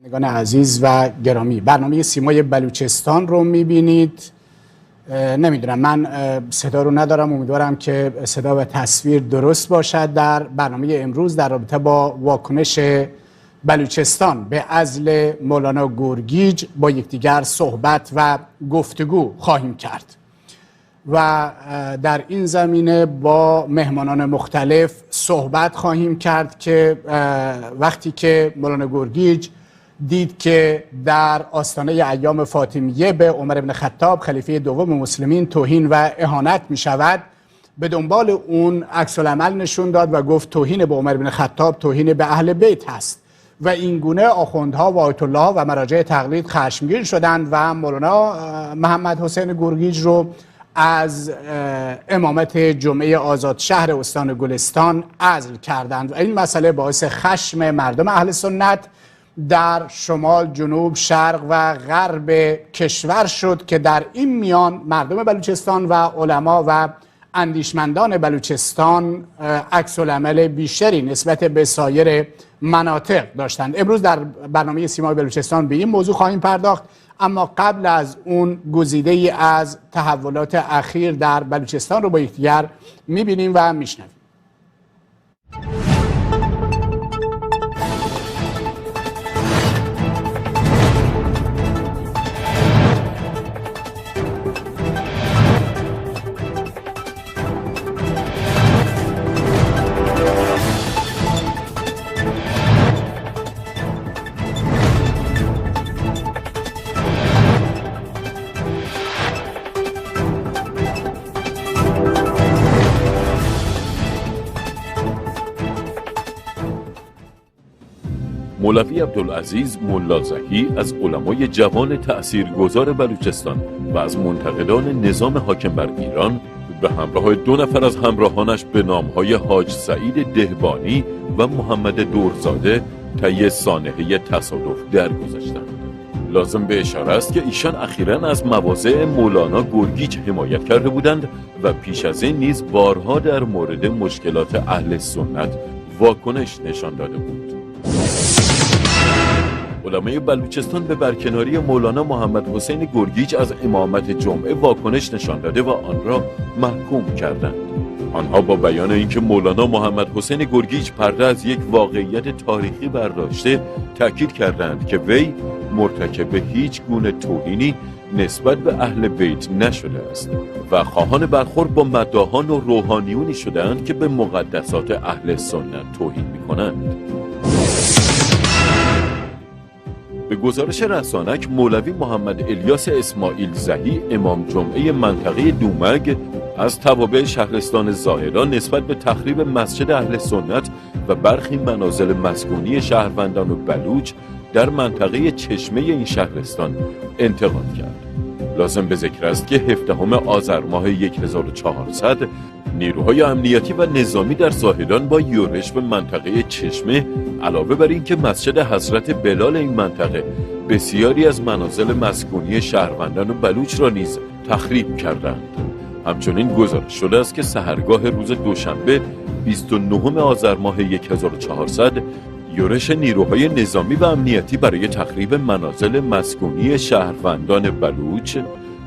نگان عزیز و گرامی، برنامه سیمای بلوچستان رو میبینید. نمیدونم، من صدا رو ندارم، امیدوارم که صدا و تصویر درست باشد. در برنامه امروز در رابطه با واکنش بلوچستان به عزل مولانا گورگیج با یکدیگر صحبت و گفتگو خواهیم کرد و در این زمینه با مهمانان مختلف صحبت خواهیم کرد که وقتی که مولانا گورگیج دید که در آستانه ایام فاطمیه به عمر بن خطاب خلیفه دوم مسلمین توهین و اهانت می شود، به دنبال اون عکس العمل نشون داد و گفت توهین به عمر بن خطاب توهین به اهل بیت هست و این گونه آخوندها و آیت الله و مراجع تقلید خشمگین شدند و مولانا محمد حسین گورگیج رو از امامت جمعه آزاد شهر استان گلستان عزل کردند و این مسئله باعث خشم مردم اهل سنت در شمال، جنوب، شرق و غرب کشور شد که در این میان مردم بلوچستان و علما و اندیشمندان بلوچستان عکس العمل بیشتری نسبت به سایر مناطق داشتند. امروز در برنامه سیمای بلوچستان به این موضوع خواهیم پرداخت، اما قبل از اون گزیده ای از تحولات اخیر در بلوچستان رو با یکدیگر می‌بینیم و میشنویم. مولوی عبدالعزیز ملازهی از علمای جوان تأثیرگذار بلوچستان و از منتقدان نظام حاکم بر ایران به همراه 2 نفر از همراهانش به نامهای حاج سعید دهبانی و محمد دورزاده طی سانحه تصادف درگذشتند. لازم به اشاره است که ایشان اخیراً از مواضع مولانا گورگیج حمایت کرده بودند و پیش از این نیز بارها در مورد مشکلات اهل سنت واکنش نشان داده بود. علمای بلوچستان به برکناری مولانا محمد حسین گورگیج از امامت جمعه واکنش نشان داده و آن را محکوم کردند. آنها با بیان اینکه مولانا محمد حسین گورگیج پرده از یک واقعیت تاریخی برداشته، تاکید کردند که وی مرتکب هیچ گونه توهینی نسبت به اهل بیت نشده است و خواهان برخورد با مداحان و روحانیونی شدند که به مقدسات اهل سنت توهین می‌کنند. به گزارش رسانک، مولوی محمد الیاس اسماعیل زهی امام جمعه منطقه دومگ از توابع شهرستان زاهدان نسبت به تخریب مسجد اهل سنت و برخی منازل مسکونی شهروندان و بلوچ در منطقه چشمه این شهرستان انتقاد کرد. لازم به ذکر است که 17 آذر ماه 1400 نیروهای امنیتی و نظامی در زاهدان با یورش به منطقه چشمه علاوه بر اینکه مسجد حضرت بلال این منطقه بسیاری از منازل مسکونی شهروندان و بلوچ را نیز تخریب کردند. همچنین گزارش شده است که سحرگاه روز دوشنبه 29 آذر ماه 1400 یورش نیروهای نظامی و امنیتی برای تخریب منازل مسکونی شهروندان بلوچ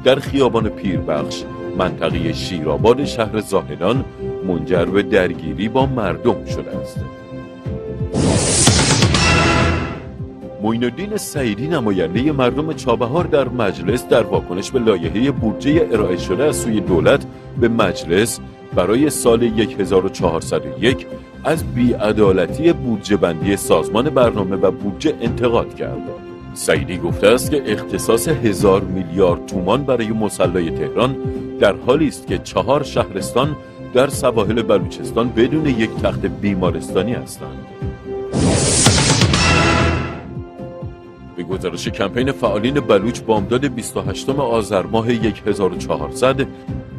در خیابان پیربخش منطقه شیرآباد شهر زاهدان منجر به درگیری با مردم شده است. معین الدین سعیدی نماینده مردم چابهار در مجلس در واکنش به لایحه بودجه ارائه شده از سوی دولت به مجلس برای سال 1401 از بی‌عدالتی بودجه بندی سازمان برنامه و بودجه انتقاد کرد. سعیدی گفته است که اختصاص 1000 میلیارد تومان برای مصلی تهران در حالی است که 4 شهرستان در سواحل بلوچستان بدون یک تخت بیمارستانی هستند. به گزارش کمپین فعالین بلوچ بامداد 28 آذر ماه 1400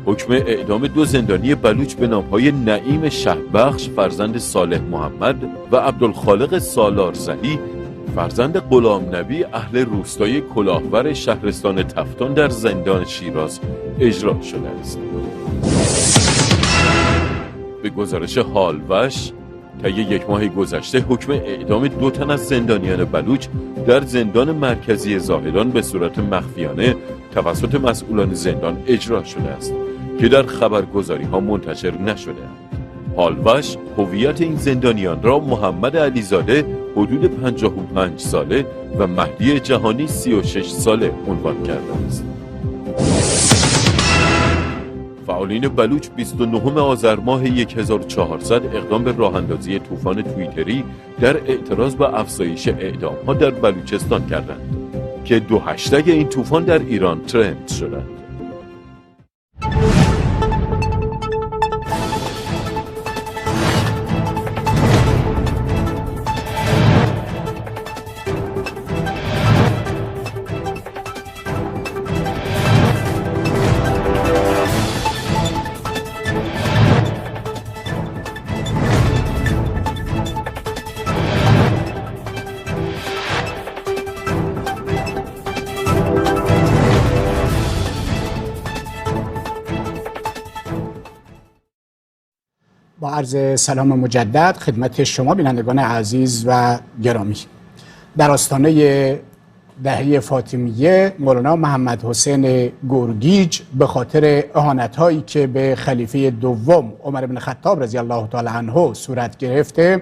حکم اعدام 2 زندانی بلوچ به نامهای نعیم شهبخش فرزند صالح محمد و عبدالخالق سالارزهی فرزند غلام نبی اهل روستای کلاهور شهرستان تفتان در زندان شیراز اجرا شده است. به گزارش حالوش طی یک ماه گذشته حکم اعدام 2 تن از زندانیان بلوچ در زندان مرکزی ظاهران به صورت مخفیانه توسط مسئولان زندان اجرا شده است که در خبرگزاری‌ها منتشر نشده است. حالوش هویت این زندانیان را محمد علیزاده حدود 55 ساله و مهدی جهانی 36 ساله عنوان کرده است. فعالین بلوچ 29 آذر ماه 1400 اقدام به راه‌اندازی طوفان توییتری در اعتراض به افزایش اعدام‌ها در بلوچستان کردند که 2 هشتگ این طوفان در ایران ترند شدند. با عرض سلام مجدد خدمت شما بینندگان عزیز و گرامی. در آستانه دهه فاطمیه مولانا محمد حسین گرگیج به خاطر اهانت‌هایی که به خلیفه دوم عمر بن خطاب رضی الله تعالی عنه صورت گرفته،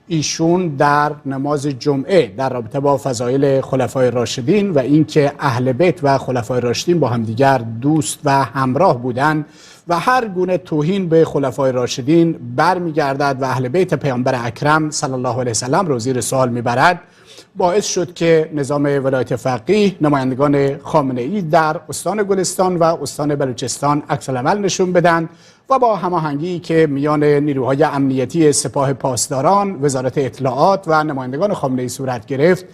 ایشون در نماز جمعه در رابطه با فضایل خلفای راشدین و اینکه اهل بیت و خلفای راشدین با همدیگر دوست و همراه بودند و هر گونه توهین به خلفای راشدین برمیگردد و اهل بیت پیامبر اکرم صلی الله علیه و سلم رو زیر سوال میبرد، باعث شد که نظام ولایت فقیه نمایندگان خامنه‌ای در استان گلستان و استان بلوچستان عکس العمل نشون بدن و با هماهنگی که میان نیروهای امنیتی سپاه پاسداران، وزارت اطلاعات و نمایندگان خامنه‌ای صورت گرفت،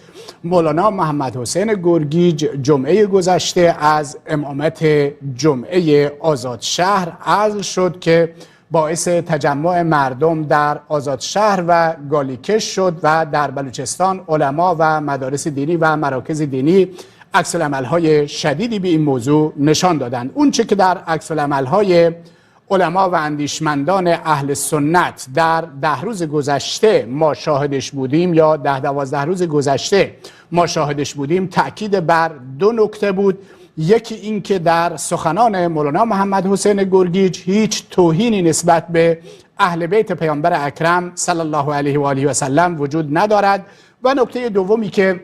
مولانا محمد حسین گرگیج جمعه گذشته از امامت جمعه آزادشهر عزل شد که باعث تجمع مردم در آزادشهر و گالیکش شد و در بلوچستان علما و مدارس دینی و مراکز دینی عکس‌العمل‌های شدیدی به این موضوع نشان دادند. اون چه که در عکس‌العمل‌های علما و اندیشمندان اهل سنت در 10 روز گذشته ما شاهدش بودیم یا 10-12 روز گذشته ما شاهدش بودیم، تأکید بر 2 نکته بود. یکی این که در سخنان مولانا محمد حسین گرگیج هیچ توهینی نسبت به اهل بیت پیامبر اکرم صلی الله علیه و آله و سلم وجود ندارد و نکته دومی که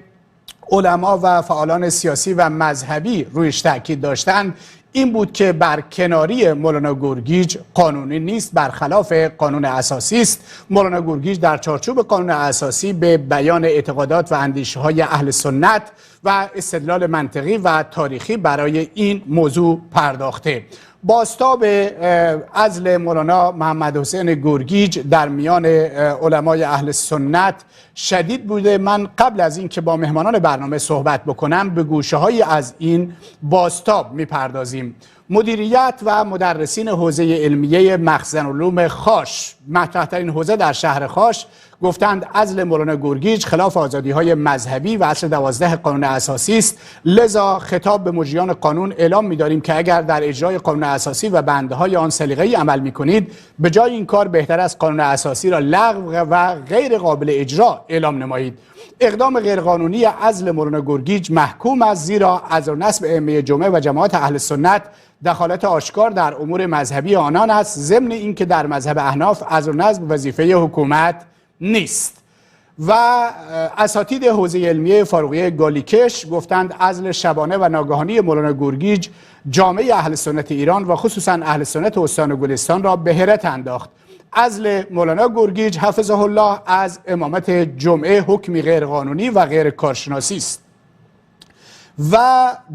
علما و فعالان سیاسی و مذهبی رویش تاکید داشتند این بود که برکناری مولانا گرگیج قانونی نیست، برخلاف قانون اساسی است. مولانا گرگیج در چارچوب قانون اساسی به بیان اعتقادات و اندیشه‌های اهل سنت و استدلال منطقی و تاریخی برای این موضوع پرداخته. بازتاب عزل مولانا محمد حسین گرگیج در میان علمای اهل سنت شدید بوده. من قبل از این که با مهمانان برنامه صحبت بکنم به گوشه‌هایی از این بازتاب میپردازیم. مدیریت و مدرسین حوزه علمیه مخزن علوم خاش، مطرح‌ترین حوزه در شهر خاش، گفتند عزل مولانا گرگیج خلاف آزادی‌های مذهبی و اصل 12 قانون اساسی است. لذا خطاب به مجریان قانون اعلام می‌داریم که اگر در اجرای قانون اساسی و بنده‌های آن سلیقه‌ای عمل می‌کنید، به جای این کار بهتر است قانون اساسی را لغو و غیر قابل اجرا اعلام نمایید. اقدام غیرقانونی عزل مولانا گرگیج محکوم است، زیرا عزل و نصب ائمه جمعه و جماعت اهل سنت دخالت آشکار در امور مذهبی آنان است، ضمن اینکه در مذهب احناف عزل و نصب وظیفه حکومت نیست. و اساتید حوزه علمیه فاروقیه گالیکش گفتند عزل شبانه و ناگهانی مولانا گرگیج جامعه اهل سنت ایران و خصوصا اهل سنت استان گلستان را به حیرت انداخت. عزل مولانا گرگیج حفظه الله از امامت جمعه حکمی غیرقانونی و غیر کارشناسی است. و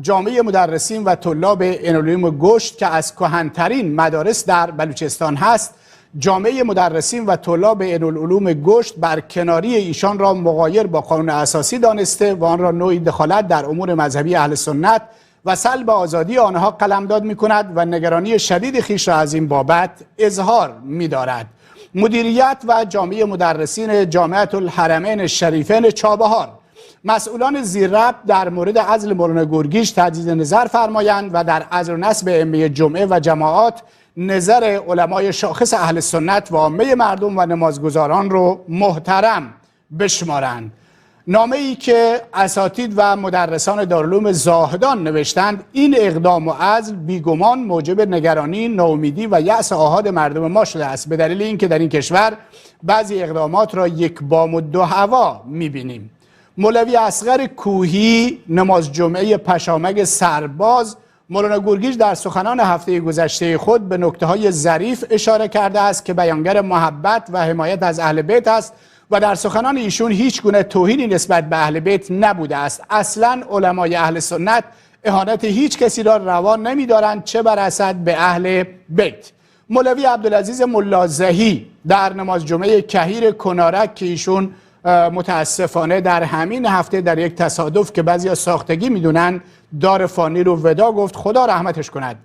جامعه مدرسین و طلاب علوم گشت که از کهن‌ترین مدارس در بلوچستان هست، جامعه مدرسین و طلاب علوم گشت برکناری ایشان را مغایر با قانون اساسی دانسته و آن را نوعی دخالت در امور مذهبی اهل سنت و سلب آزادی آنها قلمداد می‌کند و نگرانی شدید خویش را از این بابت اظهار می‌دارد. مدیریت و جامعه مدرسین جامعه الحرمین الشریفین چابهار، مسئولان زیرربط در مورد عزل مولانا گرگیج تجدید نظر فرمایند و در عزل و نصب ائمه جمعه و جماعات نظر علمای شاخص اهل سنت و عامه مردم و نمازگزاران رو محترم بشمارند. نامه ای که اساتید و مدرسان دارالعلوم زاهدان نوشتند، این اقدام و عزل بیگمان موجب نگرانی، ناامیدی و یأس آحاد مردم ما شده است، به دلیل اینکه در این کشور بعضی اقدامات را یک بام و دو هوا می‌بینیم. مولوی اصغر کوهی، نماز جمعه پشامک سرباز، مولانا گرگیج در سخنان هفته گذشته خود به نکته‌های ظریف اشاره کرده است که بیانگر محبت و حمایت از اهل بیت است و در سخنان ایشون هیچ گونه توهینی نسبت به اهل بیت نبوده است. اصلا علمای اهل سنت اهانت هیچ کسی را روا نمی‌دارند، چه برسد به اهل بیت. مولوی عبدالعزیز ملازهی در نماز جمعه کهیر کنارک که ایشون متاسفانه در همین هفته در یک تصادف که بعضیا ساختگی میدونن دار فانی رو ودا گفت، خدا رحمتش کند.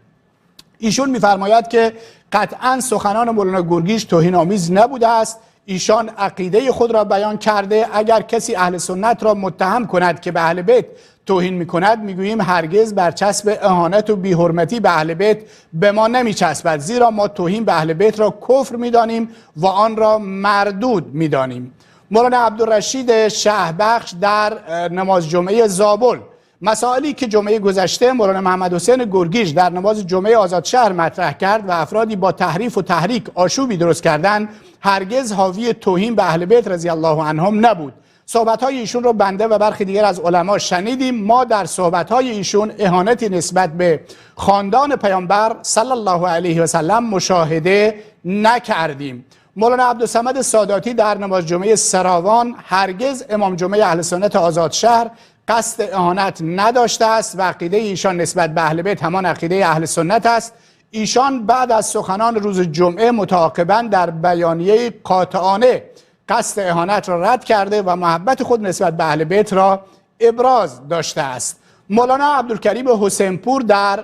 ایشون میفرماید که قطعا سخنان مولانا گرگیج توهین آمیز نبوده است. ایشان عقیده خود را بیان کرده. اگر کسی اهل سنت را متهم کند که به اهل بیت توهین میکند، میگوییم هرگز برچسب اهانت و بی‌حرمتی به اهل بیت به ما نمیچسبد، زیرا ما توهین به اهل بیت را کفر میدانیم و آن را مردود میدانیم. مولانا عبدالرشید شهبخش در نماز جمعه زابل مسائلی که جمعه گذشته مولانا محمد حسین گرگیج در نماز جمعه آزاد شهر مطرح کرد و افرادی با تحریف و تحریک آشوبی درست کردند، هرگز حاوی توهین به اهل بیت رضی الله عنهم نبود. صحبت‌های ایشون رو بنده و برخی دیگر از علما شنیدیم. ما در صحبت‌های ایشون اهانتی نسبت به خاندان پیامبر صلی الله علیه و سلم مشاهده نکردیم. مولانا عبدالصمد ساداتی در نماز جمعه سراوان هرگز امام جمعه اهل سنت آزاد شهر قصد اهانت نداشته است و عقیده ایشان نسبت به اهل بیت همان عقیده اهل سنت است. ایشان بعد از سخنان روز جمعه متعاقباً در بیانیه قاطعانه قصد اهانت را رد کرده و محبت خود نسبت به اهل بیت را ابراز داشته است. مولانا عبدالکریم حسینپور در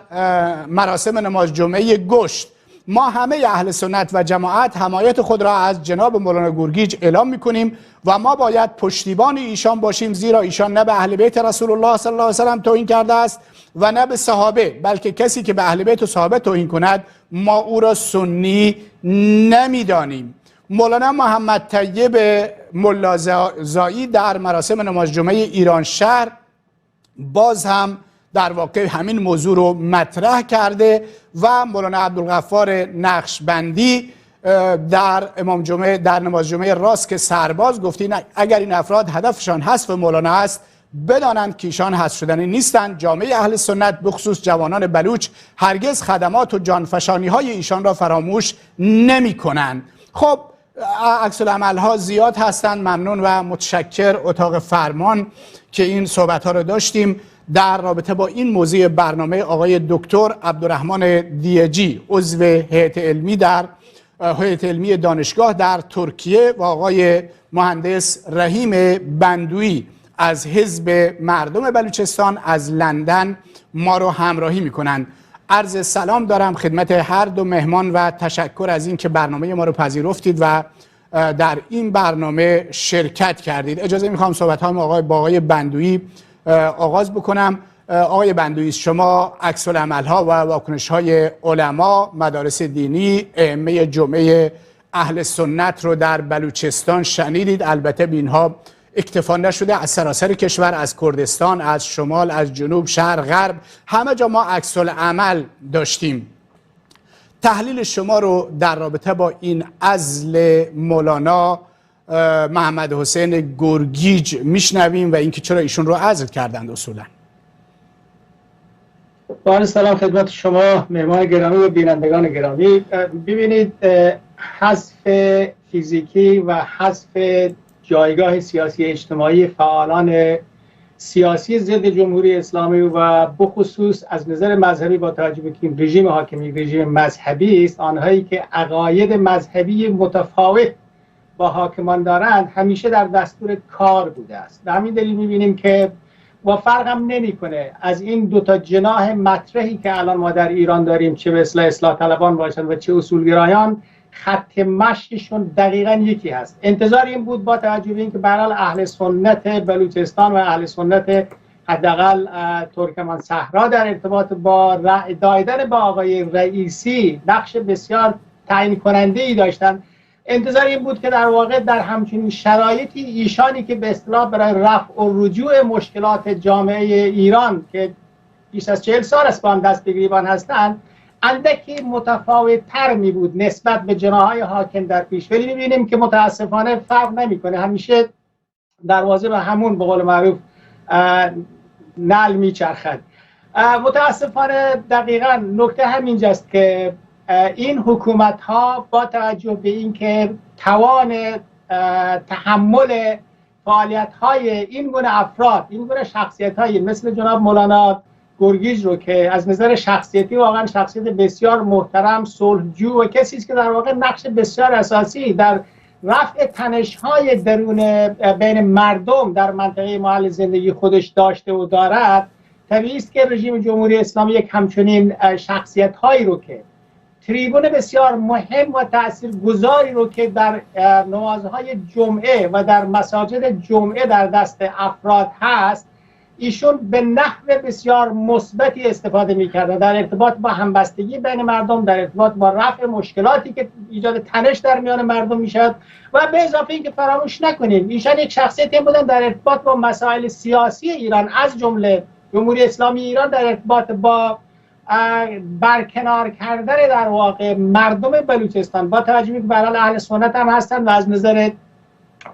مراسم نماز جمعه گشت، ما همه اهل سنت و جماعت حمایت خود را از جناب مولانا گرگیج اعلام می‌کنیم و ما باید پشتیبان ایشان باشیم، زیرا ایشان نه به اهل بیت رسول الله صلی الله علیه و سلم توهین کرده است و نه به صحابه، بلکه کسی که به اهل بیت و صحابه توهین کند ما او را سنی نمی‌دانیم. مولانا محمد طیب ملازایی در مراسم نماز جمعه ایران شهر باز هم در واقع همین موضوع رو مطرح کرده و مولانا عبدالغفار نقشبندی در نماز جمعه راست که سرباز گفتین اگر این افراد هدفشان حذف مولانا است، بدانند که ایشان حذف شدنی نیستند. جامعه اهل سنت بخصوص جوانان بلوچ هرگز خدمات و جانفشانی های ایشان را فراموش نمی کنند. خب عکس العمل ها زیاد هستند. ممنون و متشکر اتاق فرمان که این صحبت ها رو داشتیم در رابطه با این موضوع برنامه. آقای دکتر عبدالرحمن دیجی عضو هیئت علمی دانشگاه در ترکیه و آقای مهندس رحیم بندویی از حزب مردم بلوچستان از لندن ما رو همراهی میکنند. عرض سلام دارم خدمت هر دو مهمان و تشکر از این که برنامه ما رو پذیرفتید و در این برنامه شرکت کردید. اجازه میخوام صحبت های با آقای بندویی آغاز بکنم. آقای بندویی، شما عکس العمل ها و واکنش های علما، مدارس دینی، ائمه جمعه اهل سنت رو در بلوچستان شنیدید. البته به اینها اکتفا نشده، از سراسر کشور، از کردستان، از شمال، از جنوب، شرق، غرب، همه جا ما عکس العمل داشتیم. تحلیل شما رو در رابطه با این عزل مولانا محمد حسین گرگیج میشنویم و اینکه چرا ایشون رو عزل کردند اصولا. با عرض سلام خدمت شما مهمان گرامی و بینندگان گرامی. ببینید، حذف فیزیکی و حذف جایگاه سیاسی اجتماعی فعالان سیاسی ضد جمهوری اسلامی و بخصوص از نظر مذهبی با توجه به که رژیم حاکمی رژیم مذهبی است، آنهایی که عقاید مذهبی متفاوت با حاکمان دارند همیشه در دستور کار بوده است. به همین دلیل می‌بینیم که و فرق هم نمی‌کنه از این دو تا جناح مطرحی که الان ما در ایران داریم، چه به اصلاح طلبان باشند و چه اصولگرایان، خط مشیشون دقیقاً یکی هست. انتظار این بود با توجه به اینکه به هر حال اهل سنت بلوچستان و اهل سنت حداقل ترکمان صحرا در ارتباط با رأی دادن با آقای رئیسی نقش بسیار تعیین کننده ای داشتن. انتظار این بود که در واقع در همچنین شرایطی ایشانی که به اصطلاح برای رفع و رجوع مشکلات جامعه ایران که بیش از 40 سال است با هم دست به گریبان هستند اندکی متفاوت تر می بود نسبت به جناح‌های حاکم در پیش. ولی می‌بینیم که متاسفانه فرق نمی‌کنه، همیشه دروازه به همون به قول معروف نعل میچرخد. متاسفانه دقیقاً نکته همینجاست که این حکومت ها با توجه به اینکه توان تحمل فعالیت های این گونه افراد، این گونه شخصیت های مثل جناب مولانا گرگیز رو که از نظر شخصیتی واقعا شخصیت بسیار محترم، صلحجو و کسی است که در واقع نقش بسیار اساسی در رفع تنش‌های درون بین مردم در منطقه محل زندگی خودش داشته و دارد، طبیعی است که رژیم جمهوری اسلامی یک همچنین شخصیت‌هایی رو که تریبون بسیار مهم و تاثیرگذاری رو که در نمازهای جمعه و در مساجد جمعه در دست افراد هست، ایشون به نحو بسیار مثبتی استفاده می‌کردن در ارتباط با همبستگی بین مردم، در ارتباط با رفع مشکلاتی که ایجاد تنش در میان مردم میشد. و به اضافه اینکه فراموش نکنیم ایشان یک شخصیتی بودن در ارتباط با مسائل سیاسی ایران، از جمله جمهوری اسلامی ایران در ارتباط با برکنار کردن در واقع مردم بلوچستان، با توجه به اینکه اهل سنت هم هستن و از نظر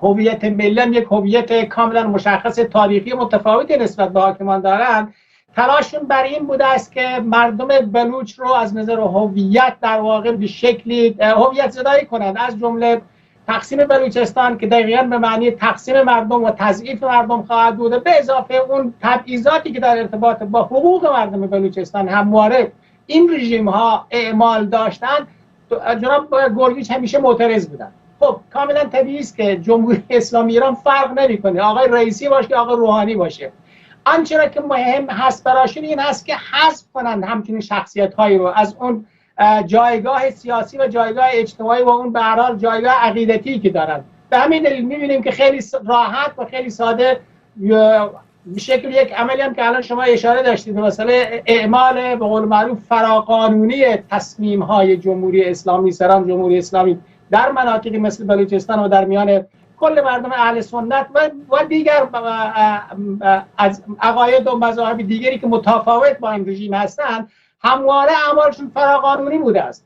هویت ملی یک هویت کاملا مشخص تاریخی متفاوتی نسبت به حاکمان دارند، تلاششون بر این بوده است که مردم بلوچ رو از نظر هویت در واقع به شکلی هویت زدایی کنند، از جمله تقسیم بلوچستان که دقیقاً به معنی تقسیم مردم و تضعیف مردم خواهد بود، به اضافه اون تبعیضاتی که در ارتباط با حقوق مردم بلوچستان همواره این رژیم ها اعمال داشتند. جناب گرگیز همیشه معترض بودند. خب کاملا طبیعی است که جمهوری اسلامی ایران فرق نمی‌کنه آقای رئیسی باشه یا آقای روحانی باشه، آنچه را که مهم هست براشون این هست که حذف کنند همچنین شخصیت‌هایی رو از اون جایگاه سیاسی و جایگاه اجتماعی و اون به هر حال جایگاه عقیدتی که دارند. به همین دلیل می‌بینیم که خیلی راحت و خیلی ساده به شکل یک عملی هم که الان شما اشاره داشتید به مسئله اعمال به قول معروف فراقانونی تصمیم‌های جمهوری اسلامی، سران جمهوری اسلامی در مناطقی مثل بلوچستان و در میان کل مردم اهل سنت و دیگر از عقاید و مذاهب دیگری که متفاوت با این رژیم هستند، همواره اعمالشون فراقانونی بوده است.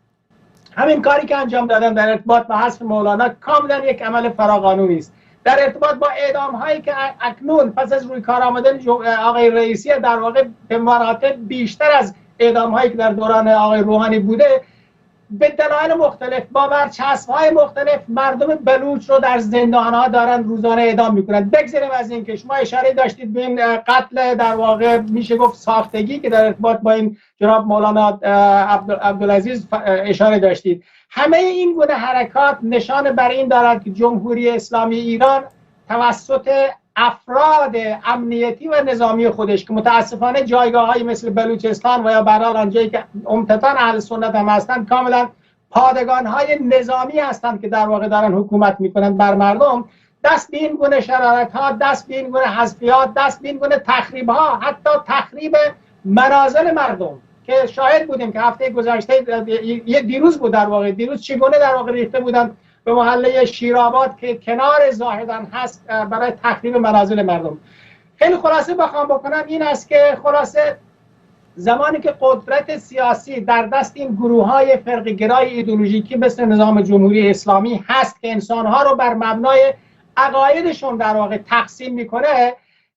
همین کاری که انجام دادن در ارتباط با حذف مولانا کاملا یک عمل فراقانونی است. در ارتباط با اعدام هایی که اکنون پس از روی کار آمدن آقای رئیسی در واقع به مراتب بیشتر از اعدام هایی که در دوران آقای روحانی بوده، به دلایل مختلف با برچسب‌های مختلف مردم بلوچ رو در زندان‌ها دارن روزانه اعدام میکنن. بگذاریم از این که شما اشاره داشتید به این قتل در واقع میشه گفت ساختگی که در ارتباط با این جناب مولانا عبدالعزیز اشاره داشتید. همه این گونه حرکات نشان بر این دارد که جمهوری اسلامی ایران توسط افراد امنیتی و نظامی خودش که متاسفانه جایگاه‌هایی مثل بلوچستان و یا برای آنجایی که عمدتاً اهل سنت هم هستند کاملا پادگان‌های نظامی هستند که در واقع دارن حکومت میکنند بر مردم، دست به این گونه شرارت‌ها، دست به این گونه حذفیات، دست به این گونه تخریب‌ها، حتی تخریب منازل مردم که شاهد بودیم که هفته گذشته دیروز بود در واقع دیروز چگونه در واقع ریخته بودند به محله شیرآباد که کنار زاهدان هست برای تخریب منازل مردم. خیلی خلاصه بخوام بکنم این است که خلاصه زمانی که قدرت سیاسی در دست این گروه‌های فرقه‌گرای ایدئولوژیکی مثل نظام جمهوری اسلامی هست که انسان‌ها رو بر مبنای عقایدشون در واقع تقسیم میکنه،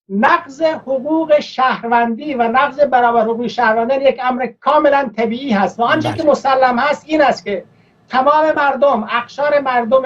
نقض حقوق شهروندی و نقض برابر حقوق شهروندان یک امر کاملا طبیعی هست و آنچه که مسلم هست این است که تمام مردم، اقشار مردم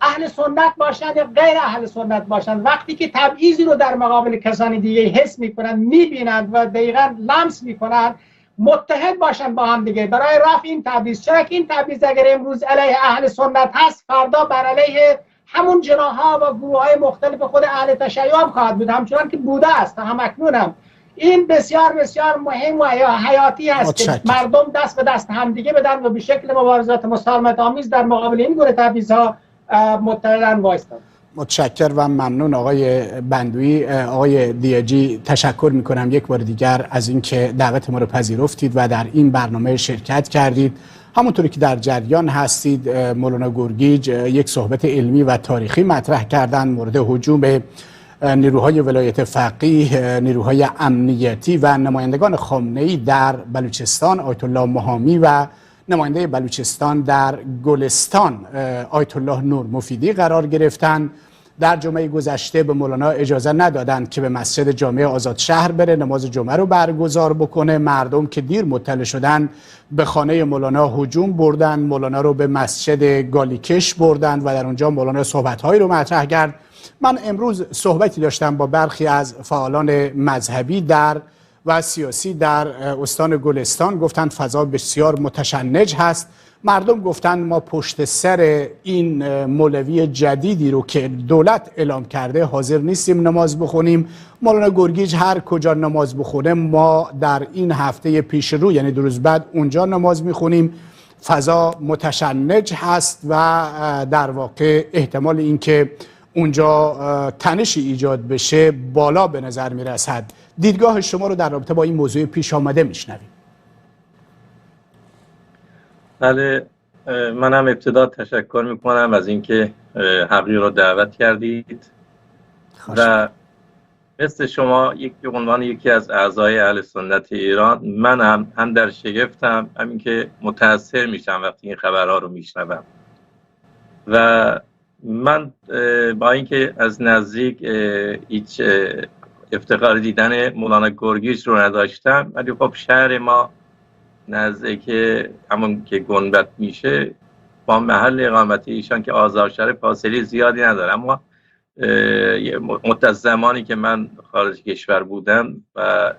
اهل سنت باشند یا غیر اهل سنت باشند، وقتی که تبعیضی رو در مقابل کسانی دیگه حس میکنند، میبینند و دقیقاً لمس میکنند، متحد باشند با هم دیگه برای رفع این تبعیض. چرا که این تبعیض اگر امروز علیه اهل سنت هست، فردا بر علیه همون جناح‌ها و گروه‌های مختلف خود اهل تشیع هم خواهد بود، همچنان که بوده است هم اکنون هم. این بسیار بسیار مهم و حیاتی است که مردم دست به دست همدیگه بدن و به شکل مبارزات مسالمت آمیز در مقابل این گونه تبعیض‌ها متحدن وایستند. متشکر و ممنون آقای بندوی. آقای دیجی تشکر میکنم یک بار دیگر از اینکه دعوت ما رو پذیرفتید و در این برنامه شرکت کردید. همونطوری که در جریان هستید مولانا گرگیج یک صحبت علمی و تاریخی مطرح کردن مورد هجوم به نیروهای ولایت فقیه، نیروهای امنیتی و نمایندگان خامنه‌ای در بلوچستان آیت الله مهامی و نماینده بلوچستان در گلستان آیت الله نور مفیدی قرار گرفتن. در جمعه گذشته به مولانا اجازه ندادند که به مسجد جامع آزاد شهر بره نماز جمعه رو برگزار بکنه. مردم که دیر مطلع شدن به خانه مولانا هجوم بردن، مولانا رو به مسجد گالیکش بردن و در اونجا مولانا صحبت‌هایی رو مطرح کرد. من امروز صحبتی داشتم با برخی از فعالان مذهبی و سیاسی در استان گلستان. گفتند فضا بسیار متشنج هست. مردم گفتند ما پشت سر این مولوی جدیدی رو که دولت اعلام کرده حاضر نیستیم نماز بخونیم. مولانا گرگیج هر کجا نماز بخونه ما در این هفته پیش رو یعنی 2 روز بعد اونجا نماز میخونیم. فضا متشنج هست و در واقع احتمال اینکه اونجا تنشی ایجاد بشه بالا به نظر میرسد. دیدگاه شما رو در رابطه با این موضوع پیش آمده میشنویم. بله، منم ابتدا تشکر میکنم از اینکه حقی رو دعوت کردید و مثل شما به عنوان یکی از اعضای اهل سنت ایران من هم در شگفتم، همین که متاثر میشم وقتی این خبرها رو میشنوم و من با اینکه از نزدیک هیچ افتخار دیدن مولانا گرگیج رو نداشتم، ولی خب شهر ما نزدیک همون که گنبد میشه با محل اقامت ایشان که آذرشهر فاصله زیادی نداره، اما مدت زمانی که من خارج کشور بودم و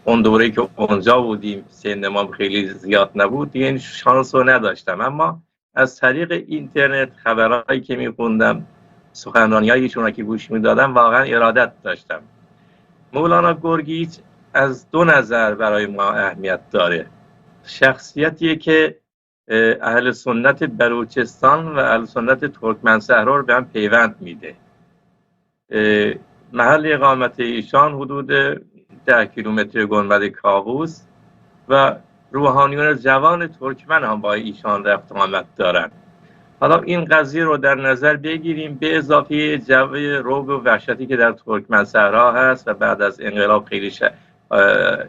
اون دوره‌ای که اونجا بودیم سن ما خیلی زیاد نبود دیگه این شانس رو نداشتم، اما از طریق اینترنت خبرهایی که میخوندم سخنرانی‌های ایشون را که گوش میدادم واقعا ارادت داشتم. مولانا گرگیج از 2 نظر برای ما اهمیت داره. شخصیتیه که اهل سنت بلوچستان و اهل سنت ترکمنصحرا رو به هم پیوند میده. محل اقامت ایشان حدود 10 کیلومتر گنبد کاووس و روحانیون جوان ترکمن هم با ایشان رفت آمد دارن. حالا این قضیه رو در نظر بگیریم به اضافه جو رعب و وحشتی که در ترکمنصحرا هست و بعد از انقلاب خیلی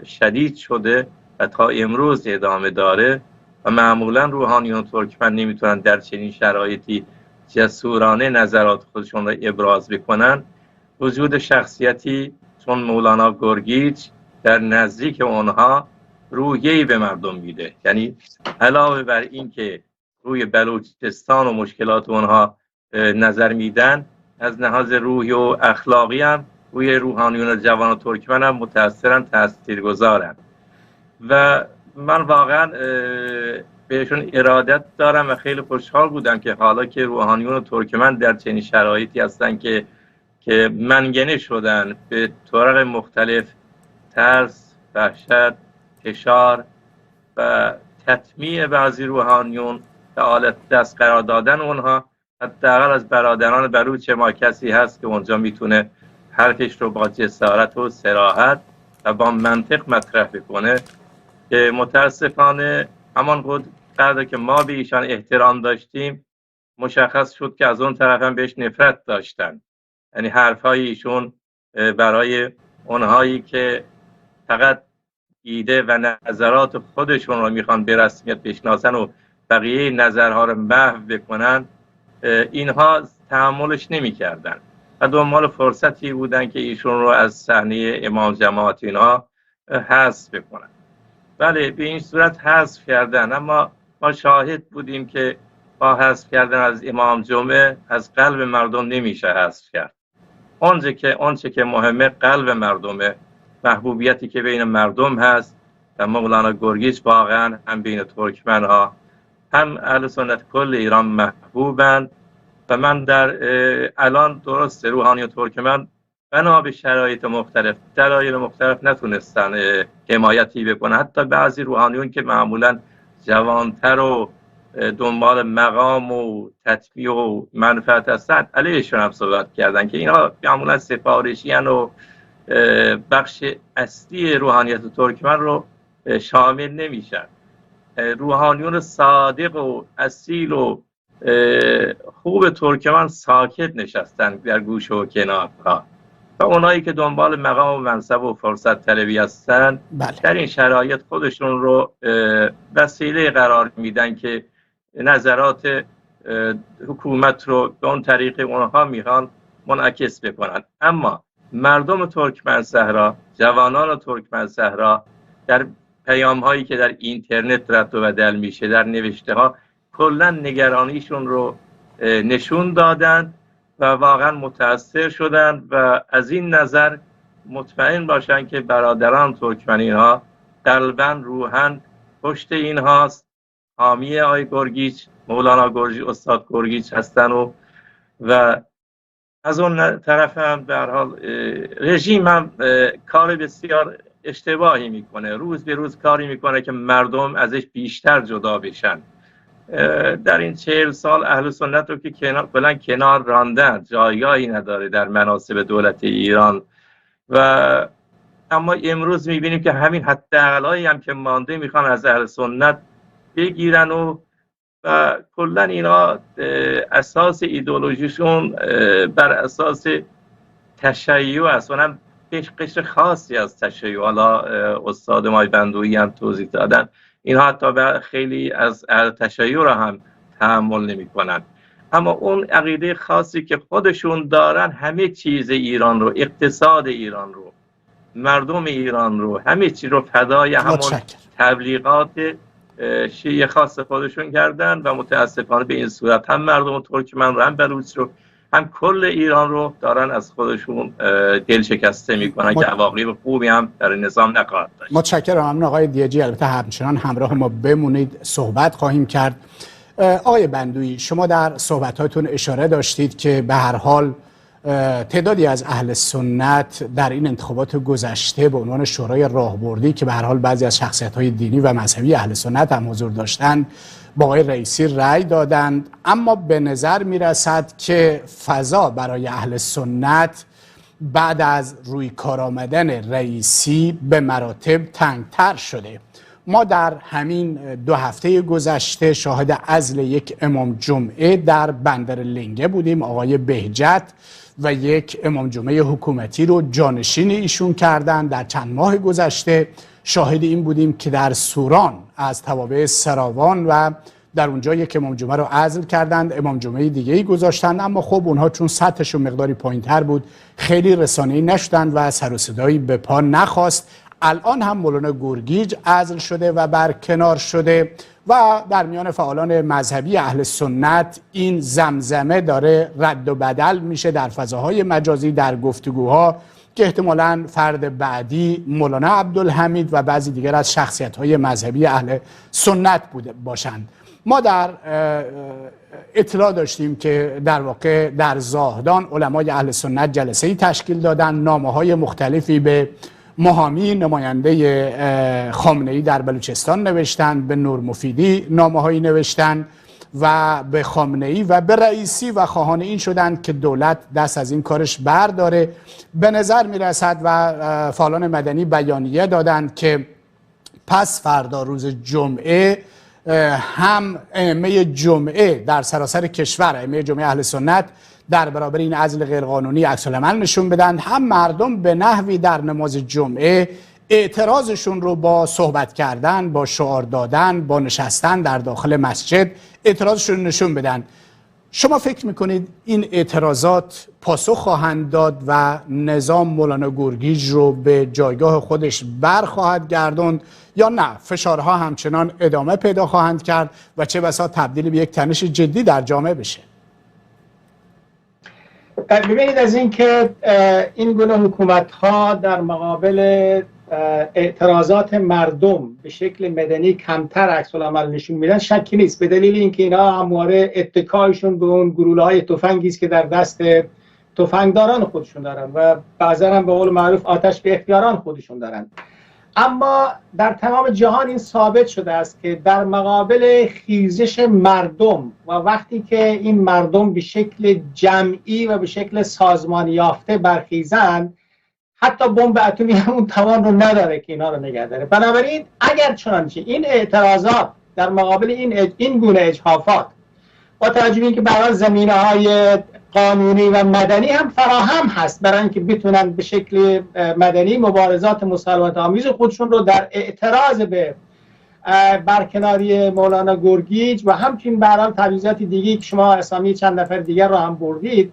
شدید شده و تا امروز ادامه داره و معمولا روحانیون ترکمن نمیتونن در چنین شرایطی جسورانه نظرات خودشون رو ابراز بکنن. وجود شخصیتی چون مولانا گرگیج در نزدیک اونها روحیه‌ای به مردم میده، یعنی علاوه بر این که روی بلوچستان و مشکلات اونها نظر میدن، از لحاظ روحی و اخلاقی هم روی روحانیون جوان ترکمن هم متأثرن، تاثیرگذارن و من واقعا بهشون ارادت دارم و خیلی خوشحال بودم که حالا که روحانیون ترکمن در چنین شرایطی هستن که منگنه شدن به طرق مختلف، ترس، وحشت، فشار و تطمیع بعضی روحانیون به آلت دست قرار دادن اونها، حداقل از برادران بلوچ ما کسی هست که اونجا میتونه حرفش رو با جسارت و صراحت و با منطق مطرح بکنه که متاسفانه همان قدر که ما به ایشان احترام داشتیم مشخص شد که از اون طرف هم بهش نفرت داشتن. یعنی حرفهای ایشون برای اونهایی که فقط ایده و نظرات خودشون رو میخوان به رسمیت بشناسن و بقیه نظرها رو محو بکنن، اینها تحملش نمیکردن و دنبال فرصتی بودن که ایشون رو از صحنه امام جماعت اینها حذف بکنن. بله، به این صورت حذف کردن، اما ما شاهد بودیم که با حذف کردن از امام جمعه از قلب مردم نمیشه حذف کرد. آنچه که مهمه قلب مردمه، محبوبیتی که بین مردم هست و مولانا گرگیج واقعا هم بین ترکمن ها هم اهل سنت کل ایران محبوبند و من در الان درست روحانی و ترکمن بنا به شرایط مختلف، دلایل مختلف نتونستن حمایتی بکنن. حتی بعضی روحانیون که معمولا جوانتر و دنبال مقام و تطبیع و منفعت هستند علیهشون هم صحبت کردن که اینا معمولا سفارشی و بخش اصلی روحانیت ترکمن رو شامل نمیشن. روحانیون صادق و اصیل و خوب ترکمن ساکت نشستن در گوش و کنارها و اونایی که دنبال مقام و منصب و فرصت طلبی هستن در این شرایط خودشون رو وسیله قرار میدن که نظرات حکومت رو به اون طریق اونها میخوان منعکس بکنن. اما مردم ترکمن صحرا، جوانان ترکمن صحرا در پیام هایی که در اینترنت رد و بدل میشه، در نوشته ها، کلا نگرانیشون رو نشون دادن و واقعا متاثر شدن و از این نظر مطمئن باشن که برادران ترکمنی ها قلباً روحاً پشت این هاست، حامی آقای گرگیچ، مولانا گرجی، استاد گرگیچ هستن و از اون طرف هم به هر حال رژیم هم کار بسیار اشتباهی میکنه، روز به روز کاری میکنه که مردم ازش بیشتر جدا بشن. در این 40 سال اهل سنت رو که کنار راندن، جایگاهی نداره در مناصب دولت ایران و اما امروز میبینیم که همین حداقلایی هم که مانده میخوان از اهل سنت بگیرن و کلا اینا اساس ایدئولوژیشون بر اساس تشیع است. اونم قشر خاصی از تشیع، حالا استاد مای بندویی هم توضیح دادن، اینها حتی خیلی از تشیع را هم تحمل نمی کنن. اما اون عقیده خاصی که خودشون دارن همه چیز ایران رو، اقتصاد ایران رو، مردم ایران رو، همه چیز رو فدای همون تبلیغات شیعه خاص خودشون کردن و متاسفانه به این صورت هم مردم ترکمن رو، هم بلوچ رو، هم کل ایران رو دارن از خودشون دل شکسته میکنن که عواقب خوبی هم در نظام نخواهد داشت. متشکرم. ممنون آقای دیجی. البته همچنان همراه ما بمونید، صحبت خواهیم کرد. آقای بندویی، شما در صحبتاتون اشاره داشتید که به هر حال تعدادی از اهل سنت در این انتخابات گذشته به عنوان شورای راهبردی که به هر حال بعضی از شخصیت‌های دینی و مذهبی اهل سنت هم حضور داشتند با آقای رئیسی رأی دادند، اما به نظر می‌رسد که فضا برای اهل سنت بعد از روی کار آمدن رئیسی به مراتب تنگتر شده. ما در همین 2 هفته گذشته شاهد عزل یک امام جمعه در بندر لنگه بودیم، آقای بهجت، و یک امام جمعه حکومتی رو جانشین ایشون کردن. در چند ماه گذشته شاهد این بودیم که در سوران از توابع سراوان و در اونجا یک امام جمعه رو عزل کردند، امام جمعه دیگه‌ای گذاشتند، اما خب اونها چون سطحشون مقداری پایین‌تر بود خیلی رسانه‌ای نشدند و سر و صدایی به پا نخواست. الان هم مولانا گرگیج عزل شده و برکنار شده و در میان فعالان مذهبی اهل سنت این زمزمه داره رد و بدل میشه در فضاهای مجازی، در گفتگوها که احتمالاً فرد بعدی مولانا عبدالحمید و بعضی دیگر از شخصیت‌های مذهبی اهل سنت باشند. ما در اطلاع داشتیم که در واقع در زاهدان علمای اهل سنت جلسه‌ای تشکیل دادن، نامه‌های مختلفی به مهامی نماینده خامنه‌ای در بلوچستان نوشتن، به نور مفیدی نامه‌هایی نوشتن و به خامنه‌ای و به رئیسی و خواهان این شدند که دولت دست از این کارش برداره. به نظر میرسد و فعالان مدنی بیانیه دادند که پس فردا روز جمعه هم ائمه جمعه در سراسر کشور، ائمه جمعه اهل سنت در برابر این عزل غیرقانونی عکس العمل نشون بدن، هم مردم به نحوی در نماز جمعه اعتراضشون رو با صحبت کردن، با شعار دادن، با نشستن در داخل مسجد اعتراضشون رو نشون بدن. شما فکر میکنید این اعتراضات پاسخ خواهند داد و نظام مولانا گرگیج رو به جایگاه خودش برخواهد گرداند یا نه فشارها همچنان ادامه پیدا خواهند کرد و چه بسا تبدیل به یک تنش جدی در جامعه بشه؟ ببینید، از اینکه این گونه حکومت‌ها در مقابل اعتراضات مردم به شکل مدنی کمتر عکس العمل نشون میدن شکی نیست، به دلیل اینکه اینا همواره اتکایشون به اون گلوله‌های تفنگی است که در دست تفنگداران خودشون دارن و بعضا هم به قول معروف آتش به اختیاران خودشون دارن. اما در تمام جهان این ثابت شده است که در مقابل خیزش مردم و وقتی که این مردم به شکل جمعی و به شکل سازمانی یافته برخیزند، حتی بمب اتمی همون توان رو نداره که اینا رو نگه داره. بنابراین اگر چنانچه این اعتراضات در مقابل این گونه اجحافات با توجه به اینکه برای زمینه‌های قانونی و مدنی هم فراهم هست برای اینکه بتونن به شکل مدنی مبارزات مسالمت آمیز خودشون رو در اعتراض به برکناری مولانا گرگیج و همچنین به هر حال تبعیضات دیگه که شما اسامی چند نفر دیگر رو هم بردید،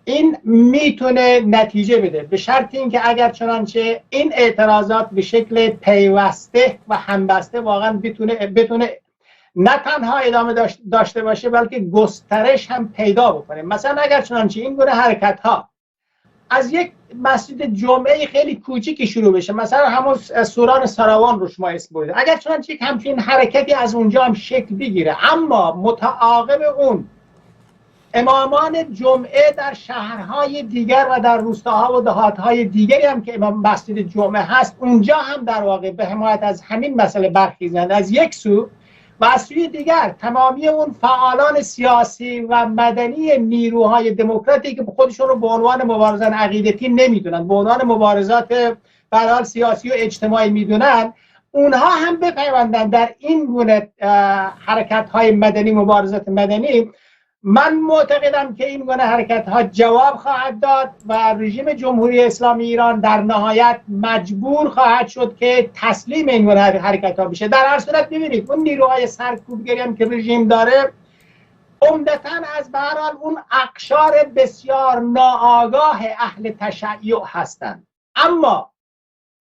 این میتونه نتیجه بده، به شرط اینکه اگر چنانچه این اعتراضات به شکل پیوسته و همبسته واقعا بتونه نه تنها ادامه داشته باشه بلکه گسترش هم پیدا بکنه. مثلا اگر چنانچه این گونه حرکت ها از یک مسجد جمعه خیلی کوچیکی شروع بشه، مثلا همون سوران سراوان رو شما اسم بردید، اگر چنانچه یک همچین حرکتی از اونجا هم شکل بگیره، اما متعاقب اون امامان جمعه در شهرهای دیگر و در روستاها و دهاتهای دیگری هم که امام مسجد جمعه هست اونجا هم در واقع به حمایت از همین مسئله برخیزند از یک سو، و از سوی دیگر تمامی اون فعالان سیاسی و مدنی نیروهای دموکراتی که خودشون رو به عنوان مبارزان عقیدتی نمیدونن، به عنوان مبارزات به هر حال سیاسی و اجتماعی میدونن، اونها هم بپیوندن در این گونه حرکت‌های مدنی، مبارزات مدنی. من معتقدم که این گونه حرکت‌ها جواب خواهد داد و رژیم جمهوری اسلامی ایران در نهایت مجبور خواهد شد که تسلیم این گونه حرکت‌ها بشه. در هر صورت ببینید اون نیروهای سرکوبگری هم که رژیم داره عمدتاً از به هر حال اون اقشار بسیار ناآگاه اهل تشیع هستند، اما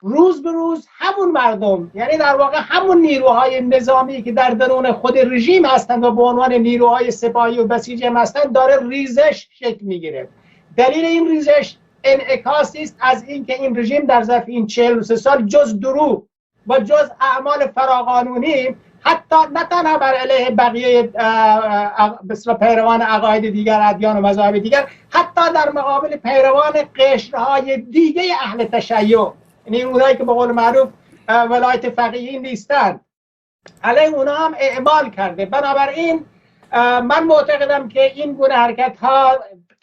روز به روز همون مردم، یعنی در واقع همون نیروهای نظامی که در درون خود رژیم هستند و به عنوان نیروهای سپاهی و بسیج هم هستند، داره ریزش شکل میگیره. دلیل این ریزش انعکاسی است از اینکه این رژیم در ظرف این 43 سال جز دروغ و جز اعمال فراقانونی، حتی نه تنها بر علیه بقیه بسیار پیروان عقاید دیگر، ادیان و مذاهب دیگر، حتی در مقابل پیروان قشرهای دیگه اهل تشیع، یعنی اونایی که به قول معروف ولایت فقیهی نیستند، علیه اونا هم اعمال کرده. بنابراین من معتقدم که این گونه حرکت ها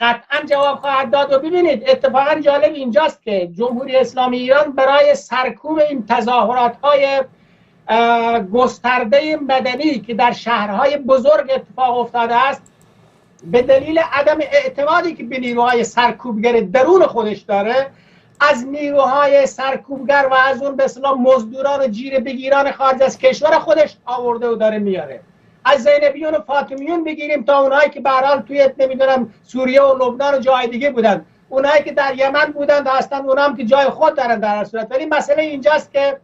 قطعا جواب خواهد داد. و ببینید اتفاقا جالب اینجاست که جمهوری اسلامی ایران برای سرکوب این تظاهرات های گسترده مدنی که در شهرهای بزرگ اتفاق افتاده است، به دلیل عدم اعتمادی که به نیروهای سرکوبگر درون خودش داره، از نیروهای سرکوبگر و از اون به اصطلاح مزدوران و جیره بگیران خارج از کشور خودش آورده و داره میاره. از زینبیون و فاطمیون بگیریم تا اونایی که به هر حال توی نمیدونم سوریه و لبنان و جای دیگه بودن، اونایی که در یمن بودن هستن، اونها هم که جای خود دارن در هر صورت. ولی مسئله اینجاست که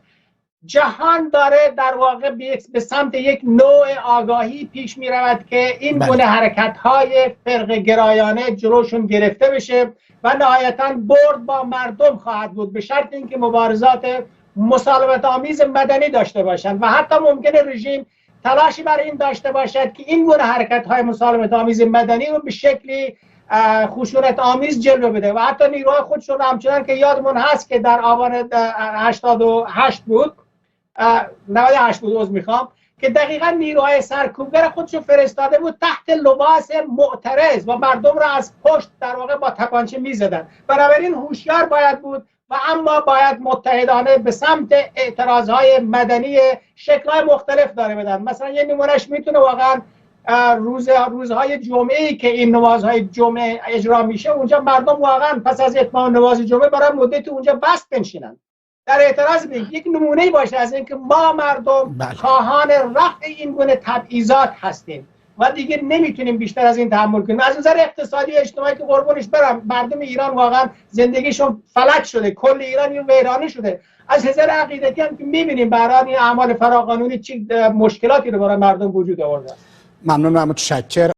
جهان داره در واقع به سمت یک نوع آگاهی پیش می رود که این گونه حرکت های فرقه گرایانه جلوشون گرفته بشه و نهایتاً برد با مردم خواهد بود، به شرط اینکه مبارزات مسالمت آمیز مدنی داشته باشند و حتی ممکنه رژیم تلاشی برای این داشته باشد که این گونه حرکت های مسالمت آمیز مدنی رو به شکلی خشونت آمیز جلوه بده و حتی نیروهای خودشون همچنان که یادمون هست که در آبان 88 بود 98 بود عذر میخوام، که دقیقا نیروهای سرکوبگر خودشو فرستاده بود تحت لباس معترض و مردم را از پشت در واقع با تپانچه میزدن. بنابراین هوشیار باید بود و اما باید متحدانه به سمت اعتراضهای مدنی شکل‌های مختلف داره بدن. مثلا یه نمونهش میتونه واقعا روزهای جمعه‌ای که این نمازهای جمعه اجرا میشه، اونجا مردم واقعا پس از اتمام نماز جمعه برای مدت اونجا بست بنشینن در اعتراض به یک نمونه‌ای باشه از اینکه ما مردم خواهان رفع این گونه تبعیضات هستیم و دیگه نمیتونیم بیشتر از این تحمل کنیم. از نظر اقتصادی و اجتماعی که قربونش برم، مردم ایران واقعا زندگیشون فلج شده، کل ایران ویرانه شده. از نظر عقیدتی هم که میبینیم برای این اعمال فراقانونی چه مشکلاتی رو برای مردم وجود آورده. ممنون و متشکرم.